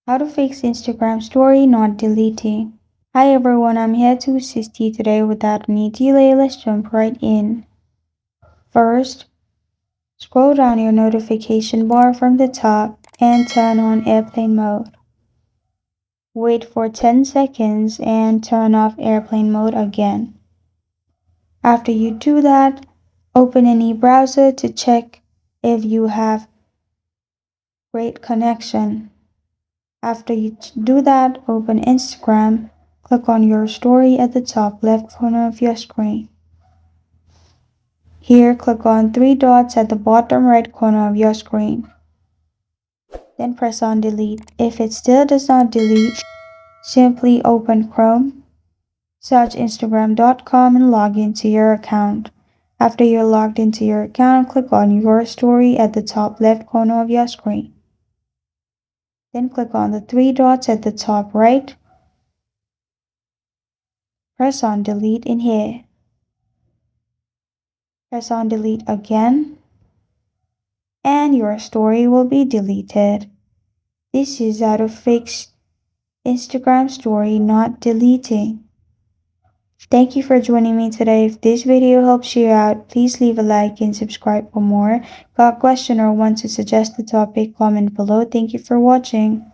How to fix Instagram story not deleting. Hi everyone, I'm here to assist you today without any delay. Let's jump right in. First, scroll down your notification bar from the top and turn on airplane mode. Wait for 10 seconds and turn off airplane mode again. After you do that, open any browser to check if you have great connection. After you do that, open Instagram. Click on your story at the top left corner of your screen. Here, click on three dots at the bottom right corner of your screen. Then press on delete. If it still does not delete, simply open Chrome, search Instagram.com and log into your account. After you're logged into your account, click on your story at the top left corner of your screen. Then click on the three dots at the top right. Press on delete in here. Press on delete again, and your story will be deleted. This is how to fix Instagram story not deleting. Thank you for joining me today. If this video helps you out, please leave a like and subscribe for more. Got a question or want to suggest a topic, comment below. Thank you for watching.